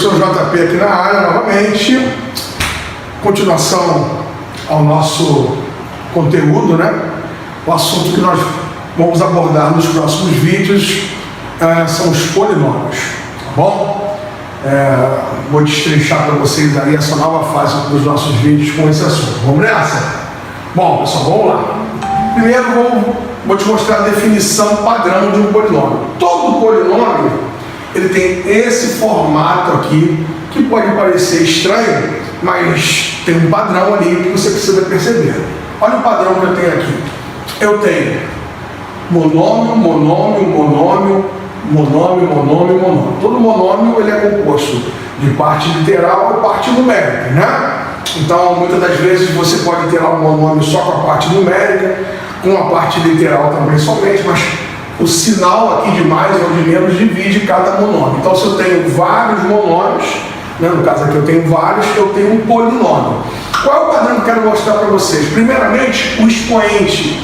Professor JP aqui na área novamente, continuação ao nosso conteúdo, né? O assunto que nós vamos abordar nos próximos vídeos são os polinômios, tá bom? Vou destrinchar para vocês aí essa nova fase dos nossos vídeos com esse assunto. Vamos nessa? Bom, pessoal, vamos lá. Primeiro vou te mostrar a definição padrão de um polinômio. Todo polinômio ele tem esse formato aqui, que pode parecer estranho, mas tem um padrão ali que você precisa perceber. Olha o padrão que eu tenho aqui. Eu tenho monômio, monômio, monômio, monômio, monômio, monômio. Todo monômio ele é composto de parte literal e parte numérica, né? Então, muitas das vezes você pode ter lá um monômio só com a parte numérica, com a parte literal também somente, mas o sinal aqui de mais ou de menos divide cada monômio. Então, se eu tenho vários monômios, né, no caso aqui eu tenho vários, eu tenho um polinômio. Qual é o padrão que eu quero mostrar para vocês? Primeiramente, o expoente.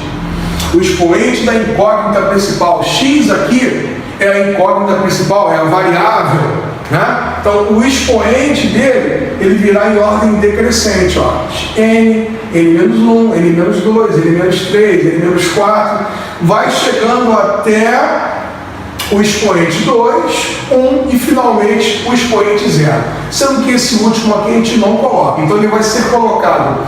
O expoente da incógnita principal. X aqui é a incógnita principal, é a variável, né? Então, o expoente dele, ele virá em ordem decrescente, ó. N, N-1, N-2, N-3, N-4, vai chegando até o expoente 2, 1 e finalmente o expoente 0. Sendo que esse último aqui a gente não coloca. Então, ele vai ser colocado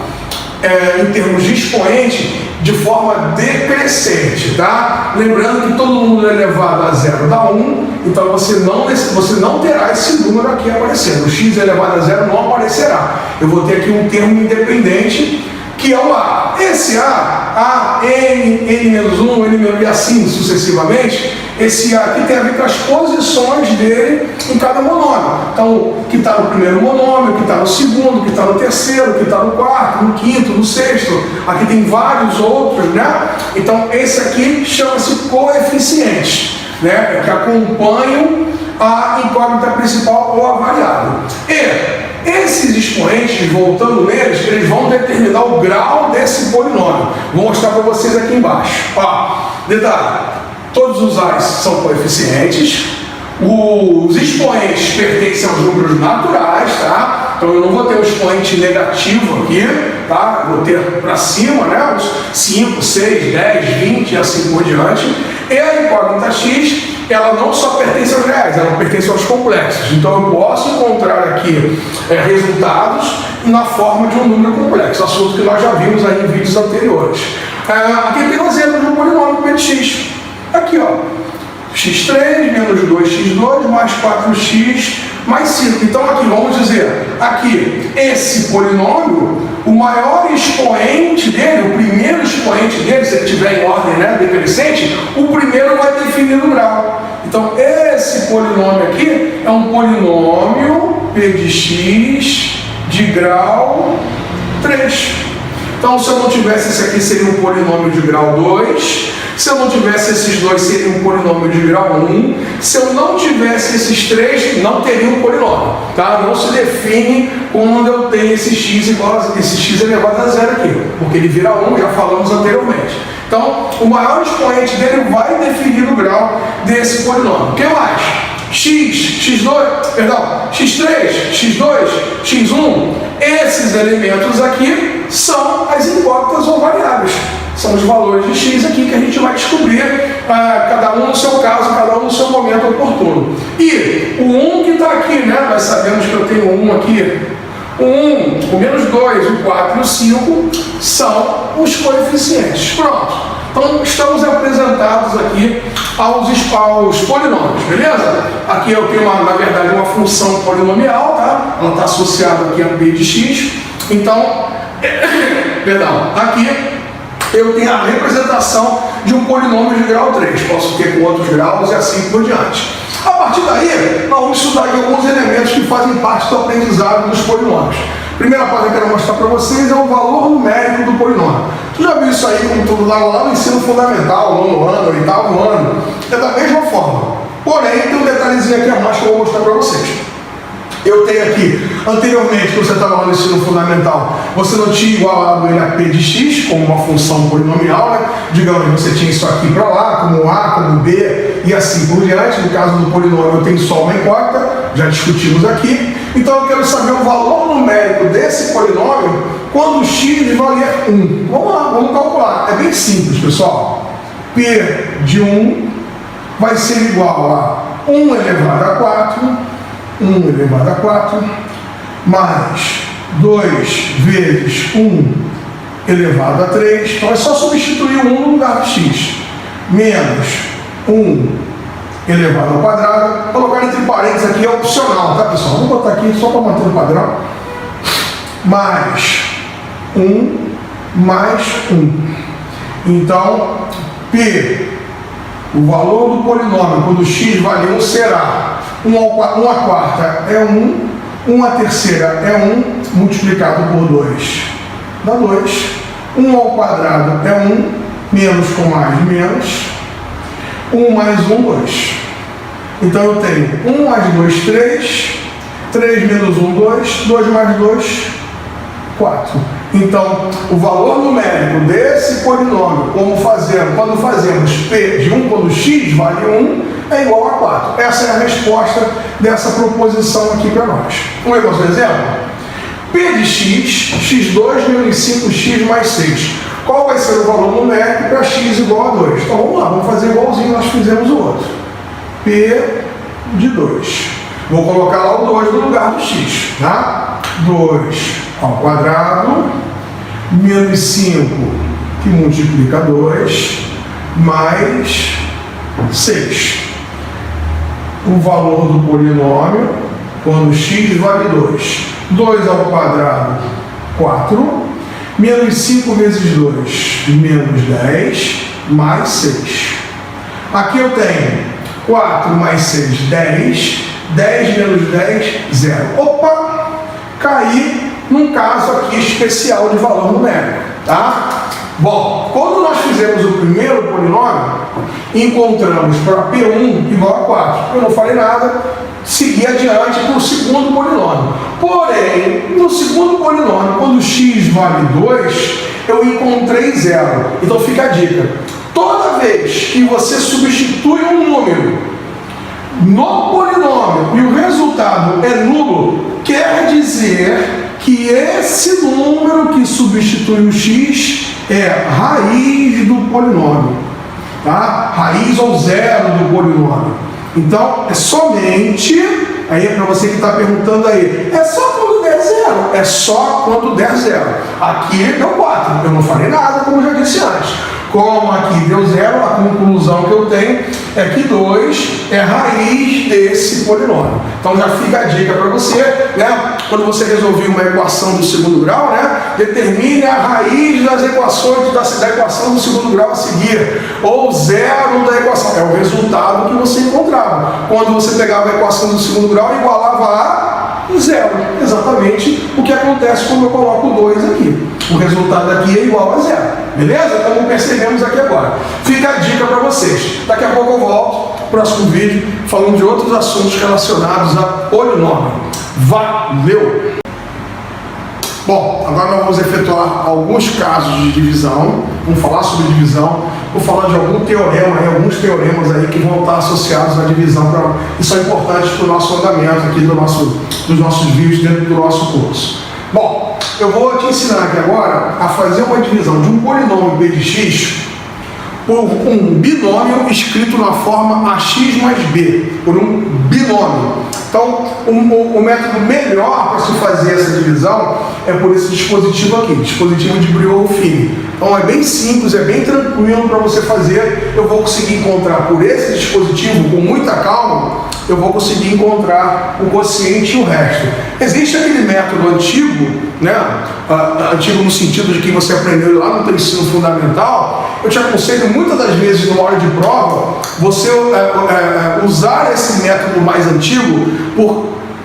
em termos de expoente de forma decrescente, tá? Lembrando que todo mundo é elevado a 0 dá 1, então você não terá esse número aqui aparecendo. O x elevado a 0 não aparecerá. Eu vou ter aqui um termo independente, que é o A. Esse A, N, N-1, N- e assim sucessivamente, esse A aqui tem a ver com as posições dele em cada monômio. Então, o que está no primeiro monômio, o que está no segundo, o que está no terceiro, o que está no quarto, no quinto, no sexto. Aqui tem vários outros, né? Então, esse aqui chama-se coeficiente, né? Que acompanham a incógnita principal ou a variável. E esses expoentes, voltando neles, eles vão determinar o grau desse polinômio. Vou mostrar para vocês aqui embaixo. Ó, detalhe, todos os A's são coeficientes, os expoentes pertencem aos números naturais, tá? Então eu não vou ter um expoente negativo aqui, tá? Vou ter para cima, né? Os 5, 6, 10, 20 e assim por diante. E a incógnita x, ela não só pertence aos reais, ela pertence aos complexos. Então eu posso encontrar aqui resultados na forma de um número complexo, assunto que nós já vimos aí em vídeos anteriores. Aqui tem um exemplo de um polinômio px. Aqui, ó, x3 menos 2x2 mais 4x mais 5. Então aqui, vamos dizer, aqui, esse polinômio, o maior expoente dele, o primeiro expoente dele, se ele estiver em ordem, né, decrescente, o primeiro vai definir o grau. Então esse polinômio aqui é um polinômio P de x de grau 3. Então, se eu não tivesse esse aqui, seria um polinômio de grau 2. Se eu não tivesse esses dois, seria um polinômio de grau 1. Se eu não tivesse esses três, não teria um polinômio, tá? Não se define quando eu tenho esse x igual a esse x elevado a 0 aqui, porque ele vira 1, já falamos anteriormente. Então, o maior expoente dele vai definir o grau desse polinômio. O que mais? x3, x2, x1, esses elementos aqui são as incógnitas ou variáveis. São os valores de x aqui que a gente vai descobrir, cada um no seu caso, cada um no seu momento oportuno. E o 1 que está aqui, né? Nós sabemos que eu tenho 1 aqui. O 1, o menos 2, o 4 e o 5 são os coeficientes. Pronto. Então, estamos apresentados aqui aos polinômios, beleza? Aqui eu tenho, na verdade, uma função polinomial, tá? Ela está associada aqui a P de x. Então, perdão, aqui eu tenho a representação de um polinômio de grau 3. Posso ter com outros graus e assim por diante. A partir daí, nós vamos estudar aqui alguns elementos que fazem parte do aprendizado dos polinômios. Primeira coisa que eu quero mostrar para vocês é o valor numérico do polinômio. Tu já viu isso aí como tudo lá no ensino fundamental, nono ano, oitavo ano? É da mesma forma. Porém, tem um detalhezinho aqui a mais que eu vou mostrar para vocês. Eu tenho aqui, anteriormente, quando você estava lá no ensino fundamental, você não tinha igualado ele a P de x como uma função polinomial, né? Digamos, você tinha isso aqui para lá, como A, como B, e assim por diante. No caso do polinômio, eu tenho só uma incógnita, já discutimos aqui. Então eu quero saber o valor numérico desse polinômio quando x valer 1. Vamos lá, vamos calcular. É bem simples, pessoal. P de 1 vai ser igual a 1 elevado a 4, 1 elevado a 4, mais 2 vezes 1 elevado a 3. Então é só substituir o 1 no lugar do x. Menos 1 elevado ao quadrado. Colocar entre parênteses aqui é opcional, tá, pessoal? Vou botar aqui só para manter o padrão. Mais 1 mais 1. Então, P, o valor do polinômio, quando x vale 1, será 1 a quarta é 1, 1 a terceira é 1, multiplicado por 2 dá 2. 1 ao quadrado é 1, menos com mais, menos. 1 mais 1, 2. Então eu tenho 1 mais 2, 3. 3 menos 1, 2. 2 mais 2, 4. Então, o valor numérico desse polinômio, quando fazemos P de 1, quando x vale 1, é igual a 4. Essa é a resposta dessa proposição aqui para nós. Vamos ver nosso exemplo? P de x, x2 menos 5x mais 6. Qual vai ser o valor numérico para x igual a 2? Então vamos lá, vamos fazer igualzinho nós fizemos o outro. P de 2. Vou colocar lá o 2 no lugar do x, tá? 2 ao quadrado, menos 5, que multiplica 2, mais 6. O valor do polinômio, quando x vale 2. 2 ao quadrado, 4. Menos 5 vezes 2, menos 10, mais 6. Aqui eu tenho 4 mais 6, 10. 10 menos 10, 0. Opa! Caí num caso aqui especial de valor numérico, tá? Bom, quando nós fizemos o primeiro polinômio, encontramos para P1 igual a 4. Eu não falei nada, segui adiante para o segundo polinômio. Porém, no segundo polinômio, quando x vale 2, eu encontrei 0. Então fica a dica. Toda vez que você substitui um número no polinômio e o resultado é nulo, quer dizer que esse número que substitui o x é raiz do polinômio, tá? Raiz ou zero do polinômio. Então, é somente, aí é para você que está perguntando aí, é só quando der zero? É só quando der zero. Aqui deu 4, eu não falei nada, como eu já disse antes. Como aqui deu 0, a conclusão que eu tenho é que 2 é raiz desse polinômio. Então já fica a dica para você, né? Quando você resolver uma equação do segundo grau, né? Determine a raiz das equações da equação do segundo grau a seguir. Ou zero da equação. É o resultado que você encontrava. Quando você pegava a equação do segundo grau e igualava a zero. Exatamente o que acontece quando eu coloco 2 aqui. O resultado aqui é igual a 0. Beleza? Como percebemos aqui agora. Fica a dica para vocês. Daqui a pouco eu volto, próximo vídeo, falando de outros assuntos relacionados a polinômio. Valeu! Bom, agora nós vamos efetuar alguns casos de divisão. Vamos falar sobre divisão. Vou falar de algum teorema, alguns teoremas aí que vão estar associados à divisão. E são importantes para o nosso andamento aqui dos nossos vídeos dentro do nosso curso. Bom, eu vou te ensinar aqui agora a fazer uma divisão de um polinômio b de x por um binômio escrito na forma ax mais b, por um binômio. Então, o método melhor para se fazer essa divisão é por esse dispositivo aqui, dispositivo de Briouf-Fini. Então, é bem simples, é bem tranquilo para você fazer. Eu vou conseguir encontrar por esse dispositivo, com muita calma, eu vou conseguir encontrar o quociente e o resto. Existe aquele método antigo, né? Antigo no sentido de que você aprendeu lá no teu ensino fundamental. Eu te aconselho muitas das vezes, numa hora de prova, você usar esse método mais antigo,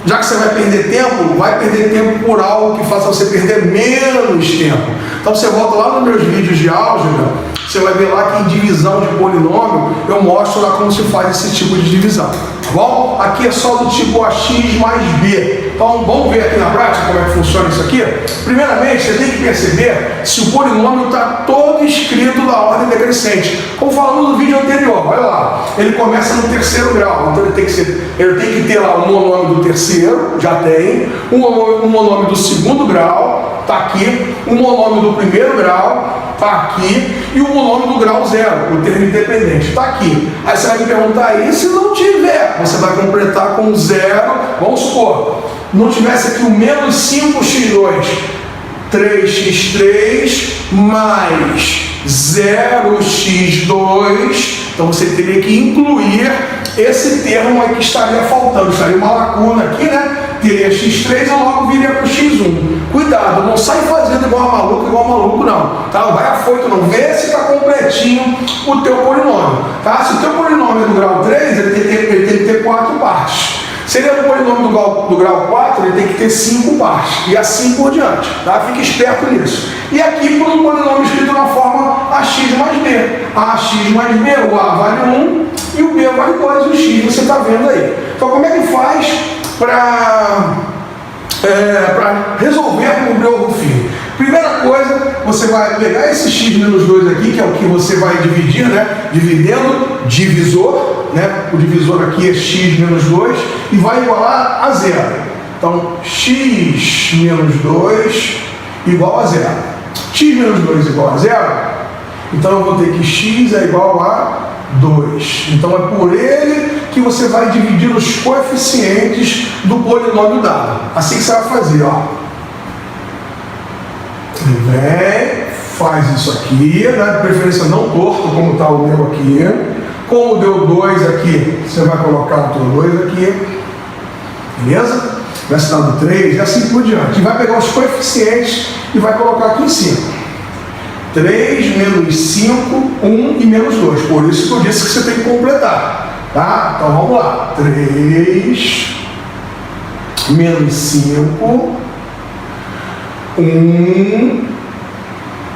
já que você vai perder tempo por algo que faça você perder menos tempo. Então você volta lá nos meus vídeos de álgebra, você vai ver lá que em divisão de polinômio eu mostro lá como se faz esse tipo de divisão. Tá bom? Aqui é só do tipo AX mais B. Então, vamos ver aqui na prática como é que funciona isso aqui? Primeiramente, você tem que perceber se o polinômio está todo escrito na ordem decrescente. Como falamos no vídeo anterior, olha lá. Ele começa no terceiro grau, então ele tem que ter lá o monômio do terceiro, já tem. O monômio do segundo grau, está aqui. O monômio do primeiro grau, está aqui. E o monômio do grau zero, o termo independente, está aqui. Aí você vai me perguntar, e se não tiver? Você vai completar com zero. Vamos supor, não tivesse aqui o menos 5x2, 3x3 mais 0x2, então você teria que incluir esse termo aí que estaria faltando, estaria uma lacuna aqui, né? Teria x3 e logo viria para o x1. Cuidado, não sai fazendo igual maluco não, tá? Não vai afoito não, vê se está completinho o teu polinômio, tá? Se o teu polinômio é do grau 3, ele tem que ter 4 partes. Se ele é do polinômio do grau 4, ele tem que ter 5 partes, e assim por diante, tá? Fique esperto nisso. E aqui, por um polinômio escrito na forma AX mais B. A AX mais B, o A vale 1 e o B vale 2, o X você está vendo aí. Então, como é que faz para resolver com o meu Rufino? Primeira coisa, você vai pegar esse x menos 2 aqui, que é o que você vai dividir, né? Dividendo, divisor, né? O divisor aqui é x menos 2 e vai igualar a zero. Então, x menos 2 igual a zero. X menos 2 igual a zero, então eu vou ter que x é igual a 2. Então é por ele que você vai dividir os coeficientes do polinômio dado. Assim que você vai fazer, ó. Vem, faz isso aqui, né? De preferência não torto, como está o meu aqui. Como deu 2 aqui, você vai colocar o teu 2 aqui. Beleza? Vai se dando 3 e assim por diante. E vai pegar os coeficientes e vai colocar aqui em cima. 3 menos 5, 1 e menos 2. Por isso que eu disse que você tem que completar. Tá? Então vamos lá. 3 menos 5, 1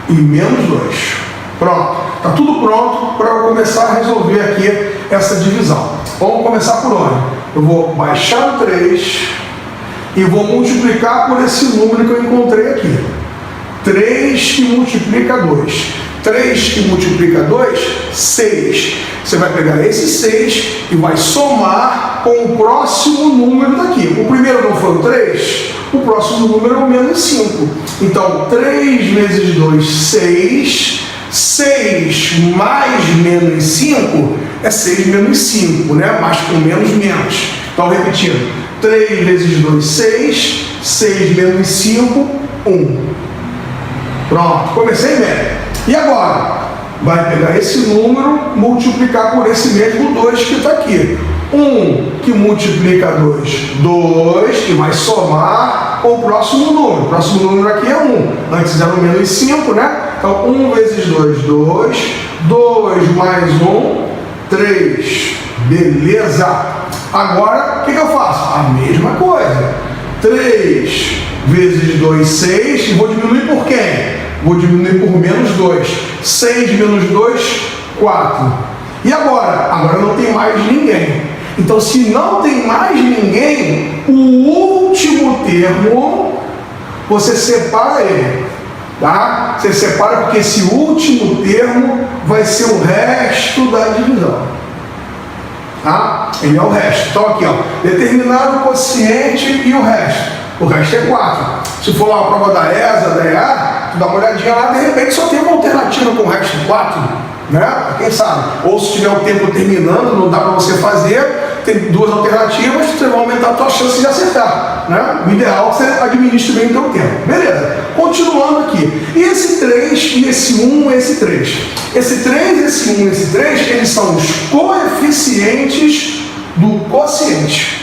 e menos 2. Pronto. Está tudo pronto para eu começar a resolver aqui essa divisão. Vamos começar por onde? Eu vou baixar o 3 e vou multiplicar por esse número que eu encontrei aqui. 3 que multiplica 2. 3 que multiplica 2, 6. Você vai pegar esse 6 e vai somar com o próximo número daqui. O primeiro não foi o 3? O próximo número é o menos 5. Então, 3 vezes 2, 6. 6 mais menos 5 é 6 menos 5, né? Mas com menos. Então, repetindo. 3 vezes 2, 6. 6 menos 5, 1. Pronto, comecei bem. E agora? Vai pegar esse número, multiplicar por esse mesmo 2 que está aqui. 1 que multiplica 2, 2, que vai somar com o próximo número. O próximo número aqui é 1. Antes era o menos 5, né? Então, 1 vezes 2, 2. 2 mais 1, 3. Beleza! Agora, o que eu faço? A mesma coisa. 3 vezes 2, 6. E vou diminuir por quem? Vou diminuir por menos 2. 6 menos 2, 4. E agora? Agora não tem mais ninguém. Então, se não tem mais ninguém, o último termo, você separa ele. Tá? Você separa porque esse último termo vai ser o resto da divisão. Tá? Ele é o resto. Então, aqui, ó, determinado quociente e o resto. O resto é 4. Se for lá a prova da ESA, da EA, tu dá uma olhadinha lá, de repente só tem uma alternativa com o resto de 4, né? Quem sabe? Ou se tiver o tempo terminando, não dá para você fazer, tem duas alternativas, você vai aumentar a tua chance de acertar, né? O ideal é que você administre bem o teu tempo. Beleza. Continuando aqui. E esse 3, e esse 1, e esse 3. Esse 3, esse 1, e esse 3, eles são os coeficientes do quociente.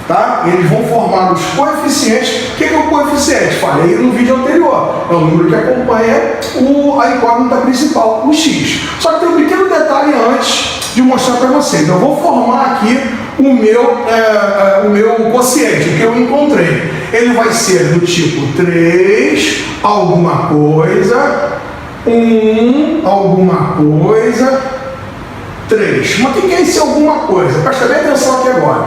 Tá? Eles vão formar os coeficientes. O que é o coeficiente? Falei no vídeo anterior. É o número que acompanha a incógnita principal, o x. Só que tem um pequeno detalhe antes de mostrar para vocês. Eu vou formar aqui o meu quociente, o que eu encontrei. Ele vai ser do tipo 3, alguma coisa, 1, alguma coisa, 3. Mas o que é esse alguma coisa? Presta bem atenção aqui agora.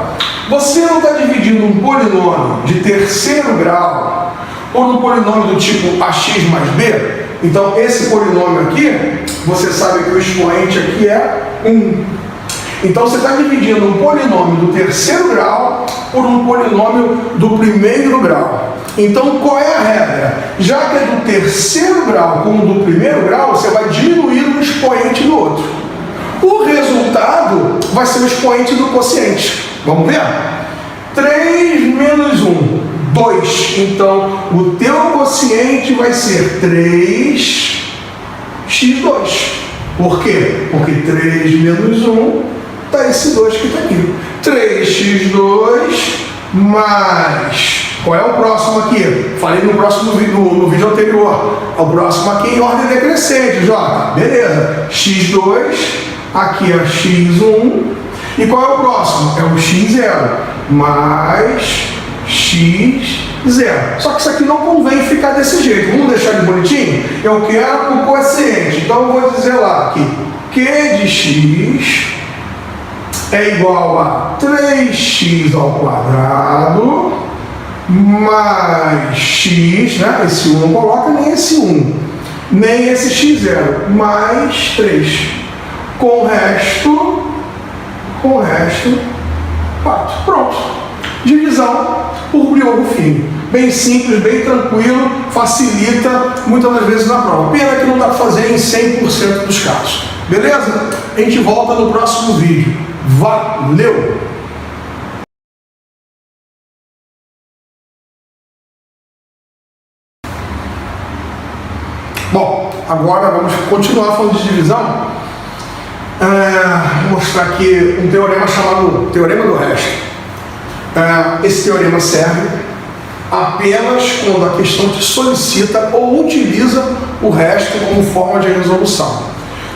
Você não está dividindo um polinômio de terceiro grau por um polinômio do tipo ax mais b? Então, esse polinômio aqui, você sabe que o expoente aqui é 1. Então, você está dividindo um polinômio do terceiro grau por um polinômio do primeiro grau. Então, qual é a regra? Já que é do terceiro grau como do primeiro grau, você vai diminuir o expoente do outro. O resultado vai ser o expoente do quociente. Vamos ver? 3 menos 1, 2. Então, o teu quociente vai ser 3x2. Por quê? Porque 3 menos 1 dá esse 2 que está aqui. 3x2 mais... Qual é o próximo aqui? Falei no próximo no vídeo anterior. O próximo aqui em ordem decrescente, Jota. Beleza. x2, aqui é x1. E qual é o próximo? É o x0 mais x0. Só que isso aqui não convém ficar desse jeito. Vamos deixar de bonitinho? Eu quero o quociente. Então eu vou dizer lá que q de x é igual a 3x ao quadrado mais x, né? Esse 1 não coloca nem esse 1, nem esse x0, mais 3. Com o resto, 4. Pronto. Divisão por Briogo-Fini. Bem simples, bem tranquilo, facilita muitas das vezes na prova. Pena que não dá para fazer em 100% dos casos. Beleza? A gente volta no próximo vídeo. Valeu! Bom, agora vamos continuar falando de divisão. Vou mostrar aqui um teorema chamado Teorema do Resto. Esse teorema serve apenas quando a questão te solicita ou utiliza o resto como forma de resolução.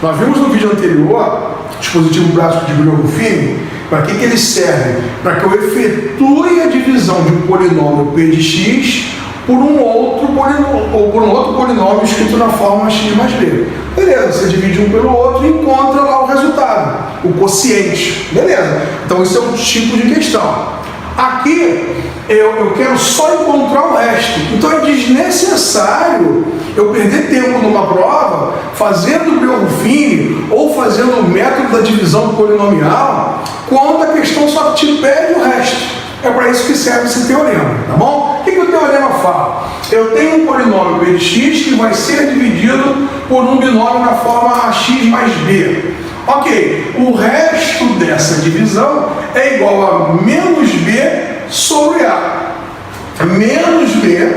Nós vimos no vídeo anterior, dispositivo prático de Briogo-Fini, para que ele serve? Para que eu efetue a divisão de um polinômio p de x por um outro polinômio escrito na forma x mais b. Beleza, você divide um pelo outro e encontra lá o resultado, o quociente. Beleza, então isso é um tipo de questão. Aqui, eu quero só encontrar o resto. Então é desnecessário eu perder tempo numa prova fazendo Briogo-Fini ou fazendo o método da divisão polinomial quando a questão só te pede o resto. É para isso que serve esse teorema, tá bom? O que o teorema fala? Eu tenho um polinômio p de x que vai ser dividido por um binômio na forma ax mais b. Ok, o resto dessa divisão é igual a menos b sobre a. Menos b,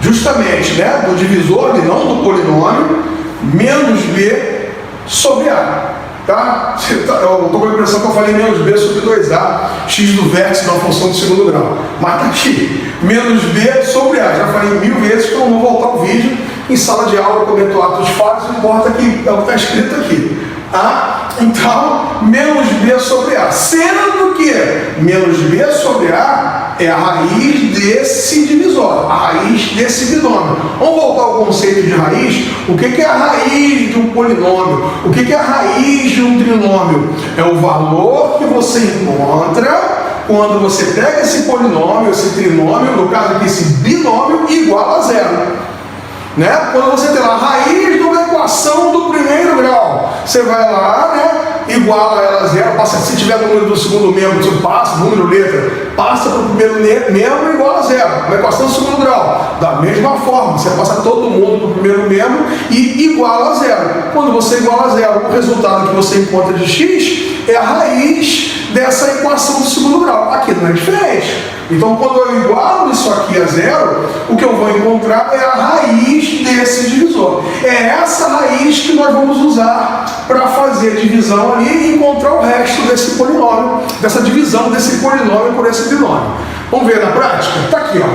justamente, né, do divisor e não do polinômio, menos b sobre a. Tá? Eu estou com a impressão que eu falei menos b sobre 2a, x do vértice de uma função de segundo grau. Mas está aqui, menos b sobre a. Já falei 1000 vezes que eu não vou voltar o vídeo. Em sala de aula eu cometo atos falhos, não importa que é o que está escrito aqui. Então, menos b sobre a. Sendo que menos b sobre a é a raiz desse divisório, a raiz desse binômio. Vamos voltar ao conceito de raiz. O que é a raiz de um polinômio? O que é a raiz de um trinômio? É o valor que você encontra quando você pega esse polinômio, esse trinômio, no caso aqui esse binômio, igual a zero. Né? Quando você tem lá a raiz de uma equação do primeiro grau, você vai lá, né, iguala ela a zero, passa, se tiver número do segundo membro, você passa, número, letra, passa para o primeiro membro igual a zero, uma equação do segundo grau. Da mesma forma, você passa todo mundo para o primeiro membro e iguala a zero. Quando você iguala a zero, o resultado que você encontra de x é a raiz dessa equação do segundo grau. Aqui não é diferente. Então, quando eu igualo isso aqui a zero, o que eu vou encontrar é a raiz desse divisor. É essa raiz que nós vamos usar para fazer a divisão ali e encontrar o resto desse polinômio, dessa divisão desse polinômio por esse binômio. Vamos ver na prática? Está aqui, ó.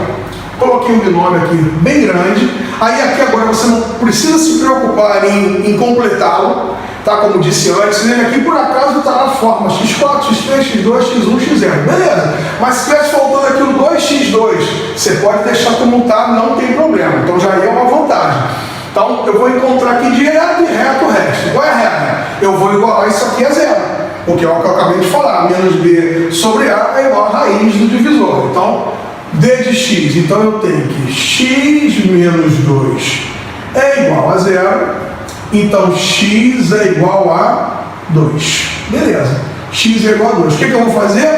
Coloquei um binômio aqui bem grande. Aí aqui agora você não precisa se preocupar em completá-lo. Tá, como disse antes, ele aqui por acaso está na forma x4, x3, x2, x1, x0, beleza? Mas se estivesse faltando aqui o 2x2, você pode deixar como está, não tem problema. Então já é uma vantagem. Então, eu vou encontrar aqui direto e reto o resto. Qual é a regra? Eu vou igualar isso aqui a zero, porque é o que eu acabei de falar. Menos b sobre a é igual a raiz do divisor. Então, d de x. Então, eu tenho que x menos 2 é igual a zero. Então, x é igual a 2. Beleza. X é igual a 2. O que eu vou fazer?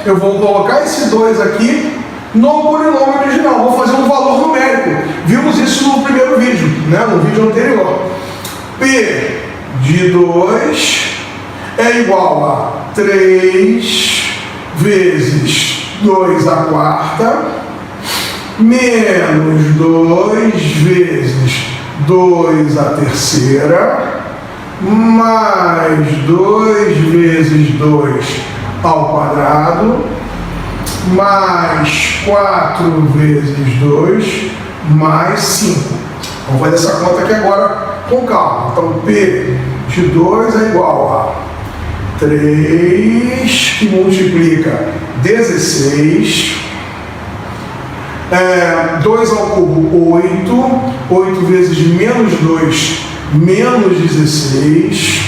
Eu vou colocar esse 2 aqui no polinômio original. Vou fazer um valor numérico. Vimos isso no primeiro vídeo, né? No vídeo anterior. P de 2 é igual a 3 vezes 2 à quarta menos 2 vezes 2 à terceira mais 2 vezes 2 ao quadrado mais 4 vezes 2 mais 5. Vamos fazer essa conta aqui agora com calma. Então, P de 2 é igual a 3, que multiplica 16, 2 ao cubo, 8, 8 vezes menos 2, menos 16,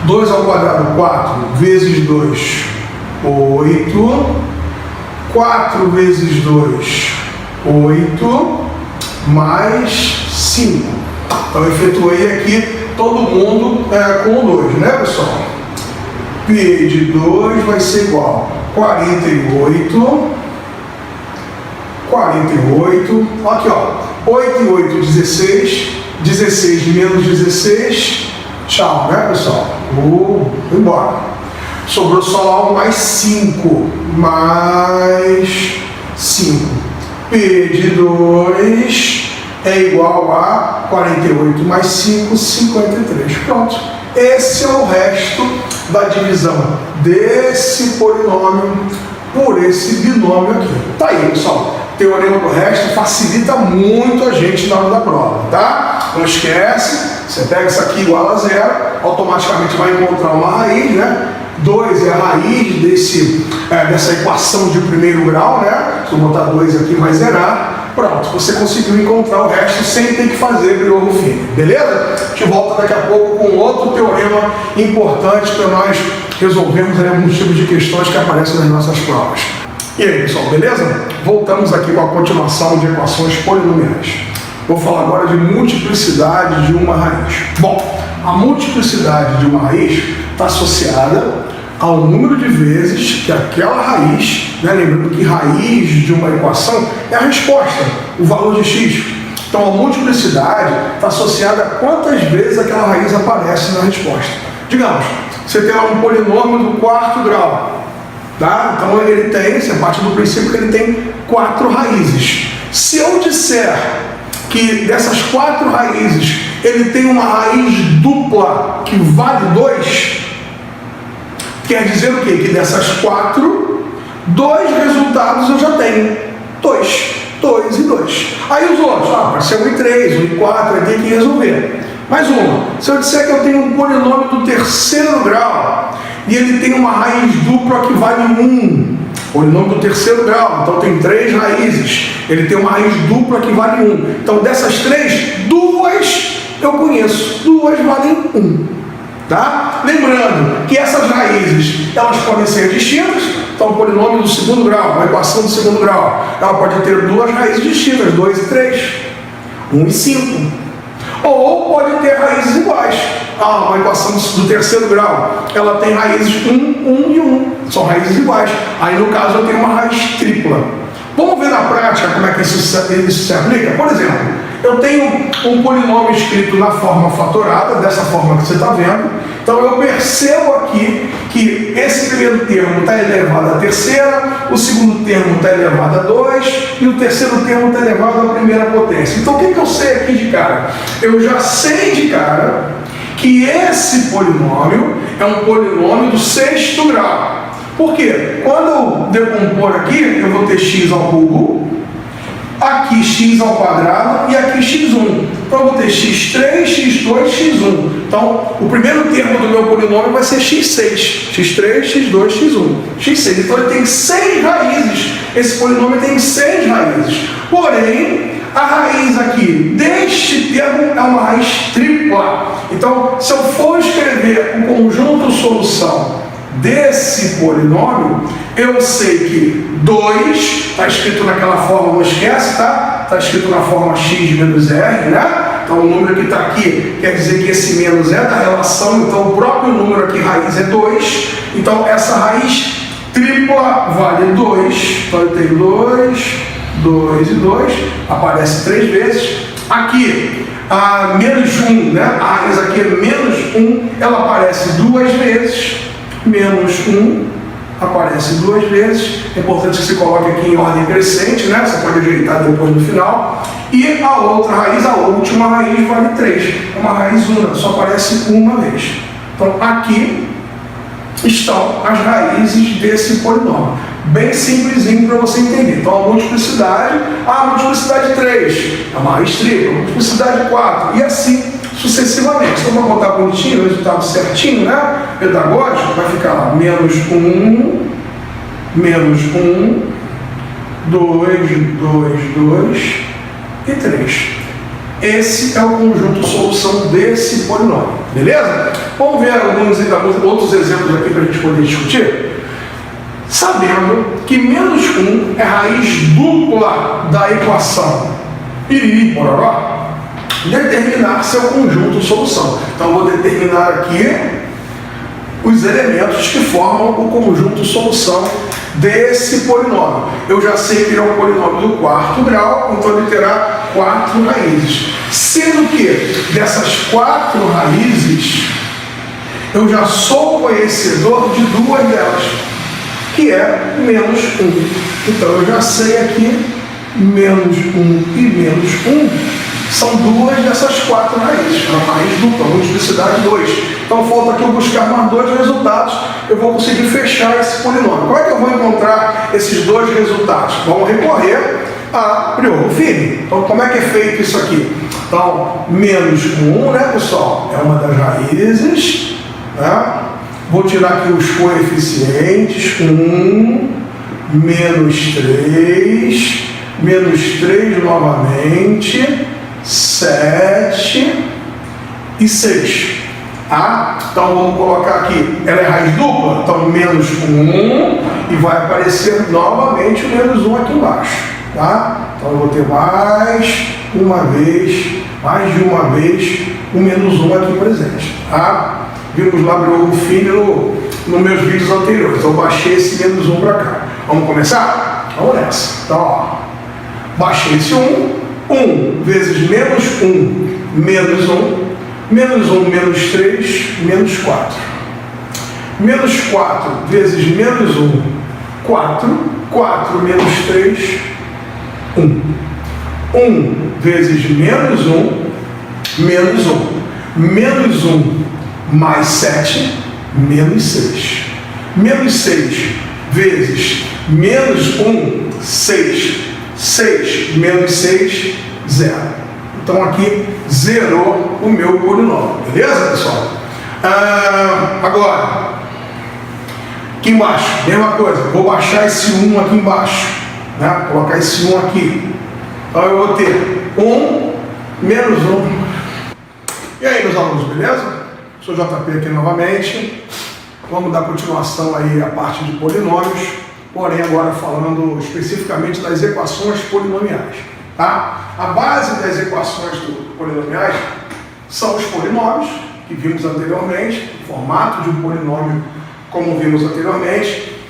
2 ao quadrado, 4, vezes 2, 8, 4 vezes 2, 8, mais 5. Então, eu efetuei aqui todo mundo com 2, né, pessoal? P de 2 vai ser igual a 48, 48, aqui ó, 8 e 8, 16, 16 menos 16, tchau, né, pessoal? Vou embora. Sobrou só lá um mais 5, mais 5. P de 2 é igual a 48 mais 5, 53. Pronto. Esse é o resto da divisão desse polinômio por esse binômio aqui. Tá aí, pessoal. Teorema do resto facilita muito a gente na hora da prova, tá? Não esquece, você pega isso aqui igual a zero, automaticamente vai encontrar uma raiz, né? 2 é a raiz dessa equação de primeiro grau, né? Se eu botar 2 aqui, vai zerar. Pronto, você conseguiu encontrar o resto sem ter que fazer briolo fino, beleza? A gente volta daqui a pouco com outro teorema importante para nós resolvermos alguns tipos de questões que aparecem nas nossas provas. E aí, pessoal, beleza? Voltamos aqui com a continuação de equações polinomiais. Vou falar agora de multiplicidade de uma raiz. Bom, a multiplicidade de uma raiz está associada ao número de vezes que aquela raiz, né, lembrando que raiz de uma equação é a resposta, o valor de x. Então, a multiplicidade está associada a quantas vezes aquela raiz aparece na resposta. Digamos, você tem lá um polinômio do quarto grau. Tá? Então você parte do princípio que ele tem 4 raízes. Se eu disser que dessas 4 raízes ele tem uma raiz dupla que vale 2, quer dizer o quê? Que dessas 4, 2 resultados eu já tenho. 2 e 2. Aí os outros, pode ser 1 e 3, 1 e 4, aí tem que resolver. Mais uma, se eu disser que eu tenho um polinômio do terceiro grau e ele tem uma raiz dupla que vale 1, polinômio do terceiro grau, então tem 3 raízes, ele tem uma raiz dupla que vale 1. Então dessas 3, 2 eu conheço, 2 valem 1. Tá? Lembrando que essas raízes, elas podem ser distintas. Então o polinômio do segundo grau, uma equação do segundo grau, ela pode ter 2 raízes distintas, 2 e 3, 1 e 5. Ou pode ter raízes iguais. Uma equação do terceiro grau, ela tem raízes 1, 1 e 1. São raízes iguais. Aí, no caso, eu tenho uma raiz tripla. Vamos ver na prática como é que isso se aplica? Por exemplo, eu tenho um polinômio escrito na forma fatorada, dessa forma que você está vendo. Então, eu percebo aqui que esse primeiro termo está elevado à terceira, o segundo termo está elevado a 2 e o terceiro termo está elevado à primeira potência. Então, o que eu sei aqui de cara? Eu já sei de cara que esse polinômio é um polinômio do sexto grau. Por quê? Quando eu decompor aqui, eu vou ter x ao cubo, aqui x ao quadrado e aqui x1. Então eu vou ter x3, x2, x1. Então, o primeiro termo do meu polinômio vai ser x6. x3, x2, x1. x6. Então ele tem 6 raízes. Esse polinômio tem 6 raízes. Porém, A raiz aqui deste termo é uma raiz tripla. Então, se eu for escrever o conjunto solução desse polinômio, eu sei que 2, está escrito naquela forma, não esquece, tá? Está escrito na forma x menos r, né? Então o número que está aqui quer dizer que esse menos é da relação, então o próprio número aqui, raiz, é 2. Então essa raiz tripla vale 2. Então eu tenho 2, 2 e 2, aparece 3 vezes. Aqui, a menos 1, né? A raiz aqui é menos 1, ela aparece 2 vezes. Menos 1 aparece 2 vezes. É importante que se coloque aqui em ordem crescente, né? Você pode ajeitar depois no final. E a outra raiz, a última raiz, vale 3. É uma raiz una, só aparece uma vez. Então aqui estão as raízes desse polinômio. Bem simplesinho para você entender. Então a multiplicidade 3, é uma raiz tripla, multiplicidade 4, e assim sucessivamente. Então vamos botar bonitinho, o resultado certinho, né? Pedagógico, vai ficar lá, menos 1, 2, 2 e 3. Esse é o conjunto solução desse polinômio, beleza? Vamos ver alguns outros exemplos aqui para a gente poder discutir. Sabendo que menos 1 é raiz dupla da equação piriri pororó, determinar seu conjunto solução. Então vou determinar aqui os elementos que formam o conjunto solução desse polinômio. Eu já sei que ele é um polinômio do quarto grau, então ele terá 4 raízes. Sendo que dessas 4 raízes, eu já sou conhecedor de 2 delas, que é menos 1. Então eu já sei aqui, menos 1 e menos 1 são 2 dessas 4 raízes. É uma raiz dupla, multiplicidade 2. Então falta aqui eu buscar mais 2 resultados, eu vou conseguir fechar esse polinômio. Como é que eu vou encontrar esses 2 resultados? Vamos recorrer a Briollo-Fini. Então como é que é feito isso aqui? Então, menos 1, né, pessoal? É uma das raízes, né? Vou tirar aqui os coeficientes, 1, menos 3 novamente, 7 e 6. Tá? Então vamos colocar aqui, ela é raiz dupla, então menos 1, e vai aparecer novamente o menos 1 aqui embaixo. Tá? Então eu vou ter mais de uma vez, o menos 1 aqui presente. Tá? Vimos lá Briollo-Fini nos meus vídeos anteriores. Então eu baixei esse menos 1 para cá. Vamos começar? Vamos nessa. Então, ó, baixei esse 1 vezes menos 1, menos 1, menos 1, menos 3, menos 4. Menos 4 vezes menos 1, 4. 4 menos 3, 1. 1 vezes menos 1, menos 1. Menos 1 mais 7, menos 6. Menos 6 vezes menos 1, 6. 6 menos 6, 0. Então aqui zerou o meu polinômio. Beleza, pessoal? Agora, aqui embaixo, mesma coisa. Vou baixar esse 1 aqui embaixo, né? Colocar esse 1 aqui. Então eu vou ter 1 menos 1. E aí, meus alunos, beleza? Sou JP aqui novamente. Vamos dar continuação aí à parte de polinômios, porém agora falando especificamente das equações polinomiais. Tá? A base das equações polinomiais são os polinômios, que vimos anteriormente, o formato de um polinômio, como vimos anteriormente.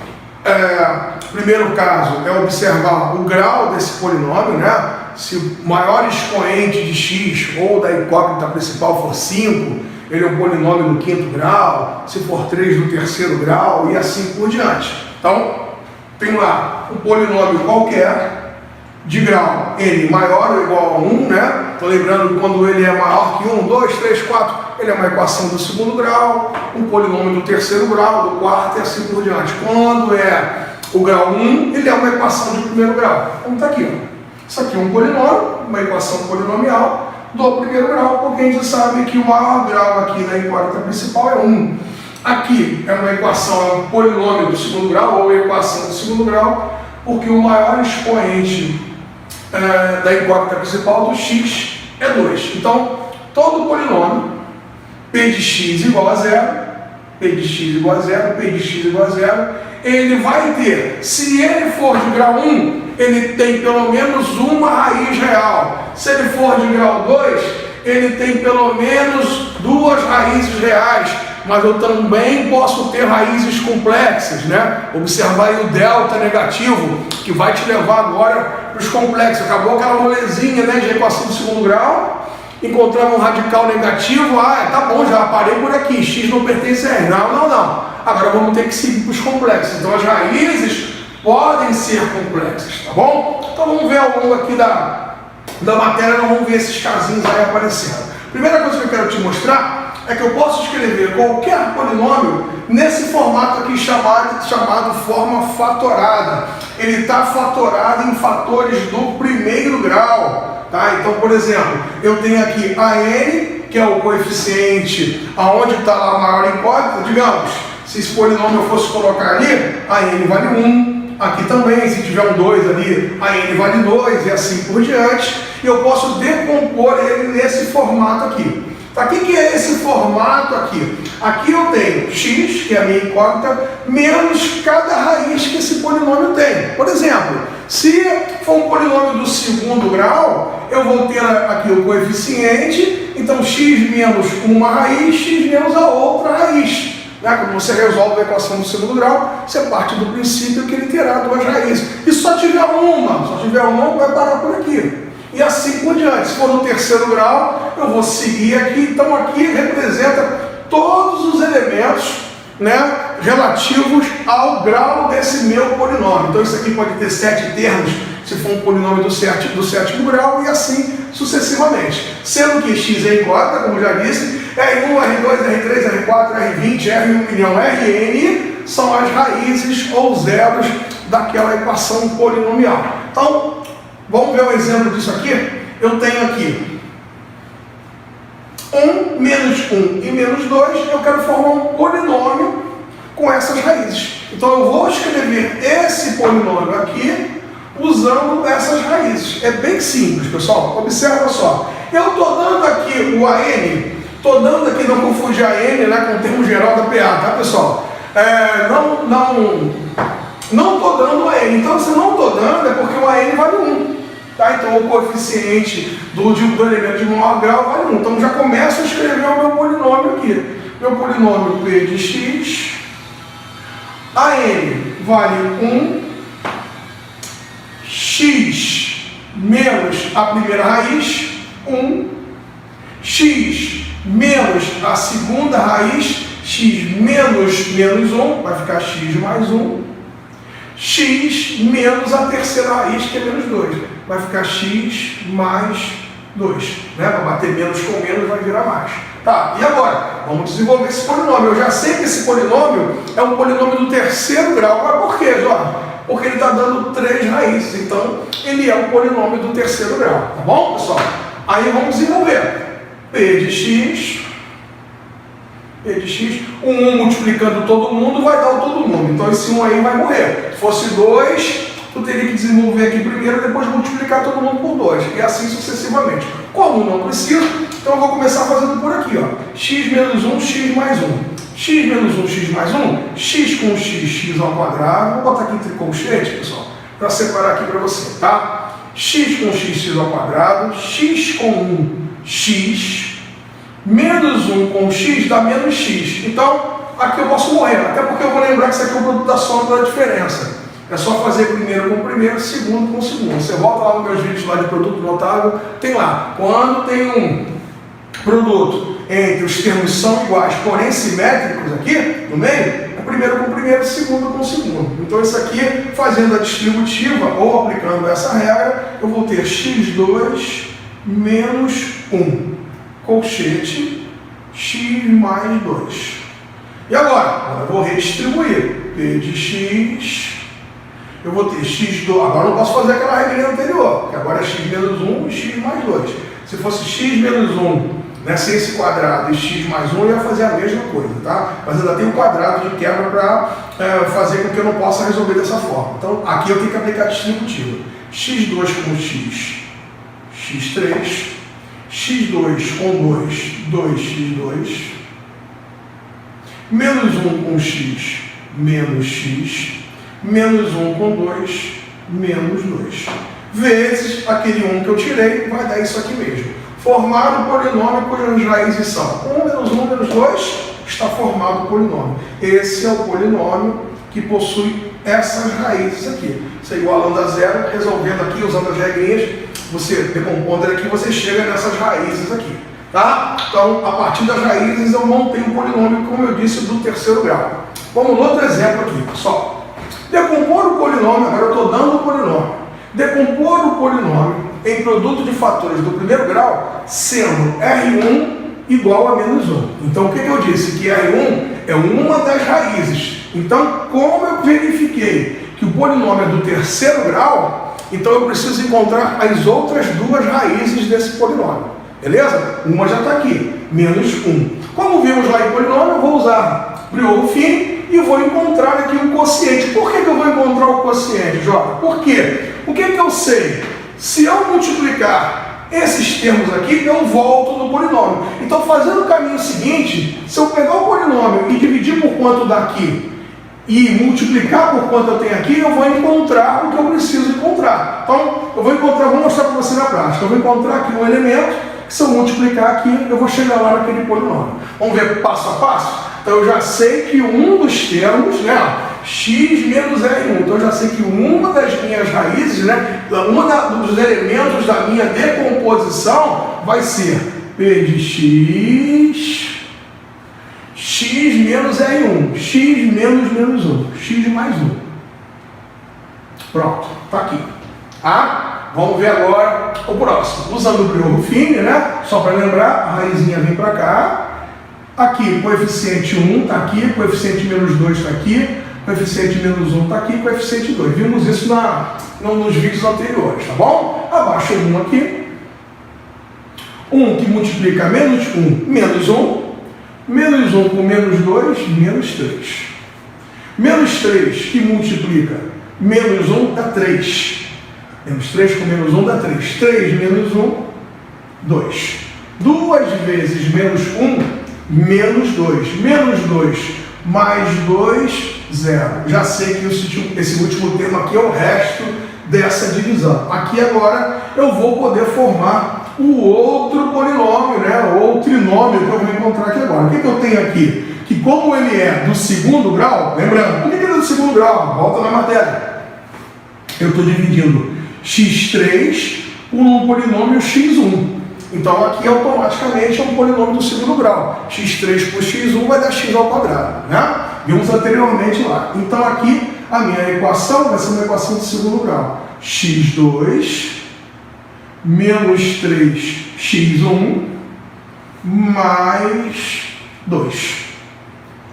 Primeiro caso é observar o grau desse polinômio, né? Se o maior expoente de x ou da incógnita principal for 5, ele é um polinômio no 5º grau, se for 3 no 3º grau e assim por diante. Então, tem lá um polinômio qualquer de grau n maior ou igual a 1, né? Estou lembrando que quando ele é maior que 1, 2, 3, 4, ele é uma equação do 2º grau, um polinômio do 3º grau, do 4º e assim por diante. Quando é o grau 1, ele é uma equação de 1º grau. Como está aqui, ó. Isso aqui é um polinômio, uma equação polinomial do 1º grau, porque a gente sabe que o maior grau aqui na incógnita principal é 1. Aqui é uma equação, é um polinômio do 2º grau, ou equação do 2º grau, porque o maior expoente da incógnita principal do x é 2. Então, todo polinômio p de x igual a zero, p de x igual a zero, p de x igual a zero, ele vai ter, se ele for de grau 1, ele tem pelo menos uma raiz real. Se ele for de grau 2, ele tem pelo menos duas raízes reais. Mas eu também posso ter raízes complexas, né? Observar aí o delta negativo, que vai te levar agora para os complexos. Acabou aquela molezinha, né, de equação do segundo grau, encontrava um radical negativo, tá bom, já parei por aqui, x não pertence a r. Não. Agora vamos ter que seguir para os complexos. Então as raízes podem ser complexas, tá bom? Então vamos ver ao longo aqui da matéria, nós vamos ver esses casinhos aí aparecendo. Primeira coisa que eu quero te mostrar é que eu posso escrever qualquer polinômio nesse formato aqui chamado forma fatorada. Ele está fatorado em fatores do primeiro grau, tá? Então, por exemplo, eu tenho aqui a n, que é o coeficiente aonde está lá a maior incógnita. Digamos, se esse polinômio eu fosse colocar ali, a n vale 1. Aqui também, se tiver um 2 ali, a n vale 2 e assim por diante. E eu posso decompor ele nesse formato aqui. Tá, o que é esse formato aqui? Aqui eu tenho x, que é a minha incógnita, menos cada raiz que esse polinômio tem. Por exemplo, se for um polinômio do segundo grau, eu vou ter aqui o coeficiente, então x menos uma raiz, x menos a outra raiz. Quando você resolve a equação do segundo grau, você parte do princípio que ele terá duas raízes. E só tiver uma, vai parar por aqui. E assim por diante. Se for no terceiro grau, eu vou seguir aqui. Então aqui representa todos os elementos, né, relativos ao grau desse meu polinômio. Então isso aqui pode ter 7 termos, se for um polinômio do sétimo grau, e assim sucessivamente. Sendo que x é incógnita, como já disse, R1, R2, R3, R4, R20, R1 milhão, Rn são as raízes ou zeros daquela equação polinomial. Então, vamos ver um exemplo disso aqui. Eu tenho aqui 1, menos 1 e menos 2. Eu quero formar um polinômio com essas raízes. Então eu vou escrever esse polinômio aqui usando essas raízes. É bem simples, pessoal. Observa só. Eu estou dando aqui o AN, estou dando aqui, não confundir AN, né, com o termo geral da PA, tá, pessoal? Não estou dando AN. Então, se não estou dando, é porque o AN vale 1. Tá? Então, o coeficiente do elemento de maior grau vale 1. Então, já começo a escrever o meu polinômio aqui. Meu polinômio P de x, AN vale 1, x menos a primeira raiz, 1, x menos a segunda raiz, x menos 1, vai ficar x mais 1, x menos a terceira raiz, que é menos 2, vai ficar x mais 2, né? Para bater menos com menos vai virar mais. Tá, e agora? Vamos desenvolver esse polinômio. Eu já sei que esse polinômio é um polinômio do terceiro grau. Mas por quê, Jorge? Porque ele está dando 3 raízes, então ele é um polinômio do terceiro grau, tá bom, pessoal? Aí vamos desenvolver P de x, o 1 multiplicando todo mundo vai dar o todo mundo, então esse 1 aí vai morrer. Se fosse 2, tu teria que desenvolver aqui primeiro, depois multiplicar todo mundo por 2, e assim sucessivamente. Como não preciso, então eu vou começar fazendo por aqui, ó. X menos 1, x mais 1. X menos 1, x mais 1, x com x, x ao quadrado. Vou botar aqui entre colchetes, pessoal, para separar aqui para você, tá? X com x, x ao quadrado, x com 1, x, menos 1 com x dá menos x. Então, aqui eu posso morrer, até porque eu vou lembrar que isso aqui é o produto da soma da diferença. É só fazer primeiro com primeiro, segundo com segundo. Você volta lá nos meus vídeos lá de produto notável, tem lá. Quando tem um produto entre os termos são iguais, porém simétricos aqui no meio, é primeiro com primeiro, segundo com segundo. Então isso aqui, fazendo a distributiva ou aplicando essa regra, eu vou ter x2 menos 1, colchete, x mais 2. E agora eu vou redistribuir. P de x, eu vou ter x2, agora eu não posso fazer aquela regra anterior, que agora é x menos 1 e x mais 2. Se fosse x menos 1 Né? Se esse quadrado e x mais 1, eu ia fazer a mesma coisa, tá? Mas ainda tem um quadrado de quebra para fazer com que eu não possa resolver dessa forma. Então, aqui eu tenho que aplicar a distributiva. x2 com x, x3, x2 com 2, 2x2, menos 1 com x, menos x, menos 1 com 2, menos 2. Vezes aquele 1 que eu tirei, vai dar isso aqui mesmo. Formado o polinômio cujas raízes são 1 menos 1 menos 2, está formado o polinômio. Esse é o polinômio que possui essas raízes aqui. Você igualando a zero, resolvendo aqui, usando as regrinhas, você decompondo aqui, você chega nessas raízes aqui. Tá? Então, a partir das raízes, eu montei um polinômio, como eu disse, do terceiro grau. Vamos no outro exemplo aqui, pessoal. Decompor o polinômio, agora eu estou dando o polinômio. Decompor o polinômio em produto de fatores do primeiro grau, sendo R1 igual a menos 1. Então, o que eu disse? Que R1 é uma das raízes. Então, como eu verifiquei que o polinômio é do terceiro grau, então eu preciso encontrar as outras duas raízes desse polinômio. Beleza? Uma já está aqui, menos 1. Como vimos lá em polinômio, eu vou usar Briouf-Fini e vou encontrar aqui um quociente. Por que eu vou encontrar o quociente, Jota? Por quê? O que eu sei? Se eu multiplicar esses termos aqui, eu volto no polinômio. Então, fazendo o caminho seguinte, se eu pegar o polinômio e dividir por quanto daqui e multiplicar por quanto eu tenho aqui, eu vou encontrar o que eu preciso encontrar. Então, eu vou encontrar, vou mostrar para você na prática. Eu vou encontrar aqui um elemento, que se eu multiplicar aqui, eu vou chegar lá naquele polinômio. Vamos ver passo a passo? Então, eu já sei que um dos termos, né, x menos R1. Então, eu já sei que uma das minhas raízes, né, dos elementos da minha decomposição vai ser P de x menos R1, x menos 1, x mais 1. Pronto, está aqui. Ah, vamos ver agora o próximo. Usando o Briouf-Fini, né? Só para lembrar, a raizinha vem para cá. Aqui, coeficiente 1 está aqui, coeficiente menos 2 está aqui, coeficiente menos 1 está aqui, coeficiente 2. Vimos isso nos vídeos anteriores, tá bom? Abaixo 1 aqui. 1 que multiplica menos 1, menos 1. Menos 1 com menos 2, menos 3. Menos 3 que multiplica menos 1 dá 3. Menos 3 com menos 1 dá 3. 3 menos 1, 2. 2 vezes menos 1, menos 2. Menos 2 mais 2, 0. Já sei que esse último termo aqui é o resto dessa divisão. Aqui agora eu vou poder formar o outro polinômio, né, ou trinômio que eu vou encontrar aqui agora. O que eu tenho aqui? Que como ele é do segundo grau, lembrando, por que ele é do segundo grau? Volta na matéria. Eu estou dividindo x3 por um polinômio x1. Então aqui automaticamente é um polinômio do segundo grau. x3 por x1 vai dar x ao quadrado, né? Vimos anteriormente lá. Então aqui a minha equação vai ser uma equação do segundo grau. x2 menos 3x1 mais 2.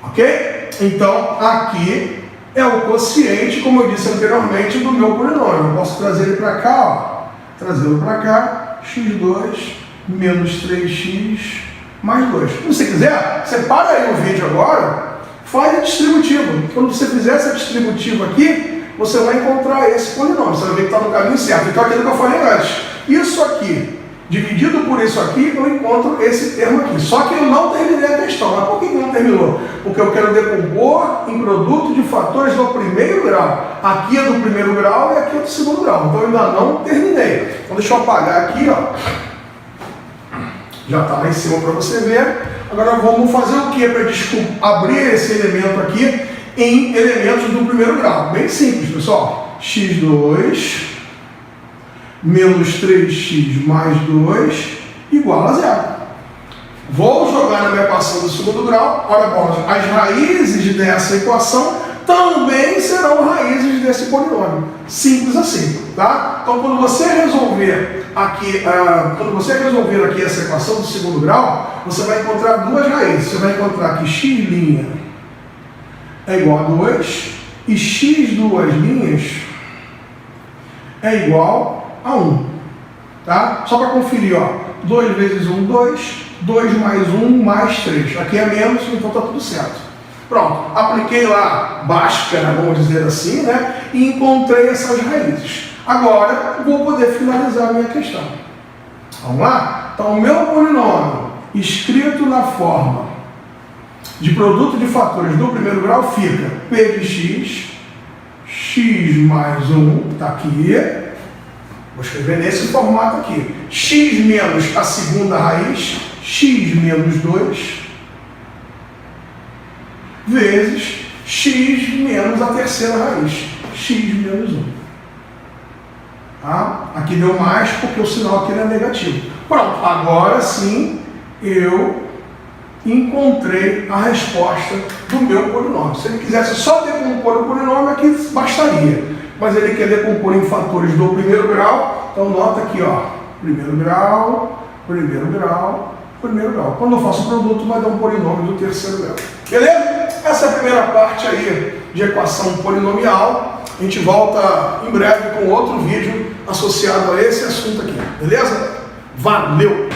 Ok? Então, aqui é o quociente, como eu disse anteriormente, do meu polinômio. Eu posso trazer ele para cá, ó. Trazê-lo para cá, x2 menos 3x mais 2. Se você quiser, você para aí o vídeo agora, faz a distributiva. Quando você fizer essa distributiva aqui, você vai encontrar esse polinômio. Você vai ver que está no caminho certo. Então, aquilo que eu falei antes. Isso aqui, dividido por isso aqui, eu encontro esse termo aqui. Só que eu não terminei a questão. Mas por que não terminou? Porque eu quero decompor em produto de fatores do primeiro grau. Aqui é do primeiro grau e aqui é do segundo grau. Então eu ainda não terminei. Então deixa eu apagar aqui, ó. Já está lá em cima para você ver. Agora vamos fazer o que para abrir esse elemento aqui em elementos do primeiro grau? Bem simples, pessoal. x2 menos 3x mais 2 igual a 0. Vou jogar na minha equação do segundo grau. Olha, as raízes dessa equação também serão raízes desse polinômio. Simples assim, tá? Então, quando você resolver aqui essa equação do segundo grau, você vai encontrar duas raízes. Você vai encontrar que x' é igual a 2 e x2' é igual a 1, tá? Só para conferir, ó, 2 vezes 1, 2, 2 mais 1 mais 3. Aqui é menos, então está tudo certo. Pronto, apliquei lá Bhaskara, vamos dizer assim, né? E encontrei essas raízes. Agora, vou poder finalizar a minha questão. Vamos lá? Então, o meu polinômio, escrito na forma de produto de fatores do primeiro grau, fica P de x, x mais 1, está aqui. Vou escrever nesse formato aqui. X menos a segunda raiz, x menos 2, vezes x menos a terceira raiz, x menos 1. Tá? Aqui deu mais porque o sinal aqui era negativo. Pronto, agora sim eu encontrei a resposta do meu polinômio. Se ele quisesse só decompor o polinômio, aqui bastaria. Mas ele quer decompor em fatores do primeiro grau, então nota aqui, ó, primeiro grau, primeiro grau, primeiro grau. Quando eu faço o produto, vai dar um polinômio do terceiro grau. Beleza? Essa é a primeira parte aí de equação polinomial. A gente volta em breve com outro vídeo associado a esse assunto aqui. Beleza? Valeu!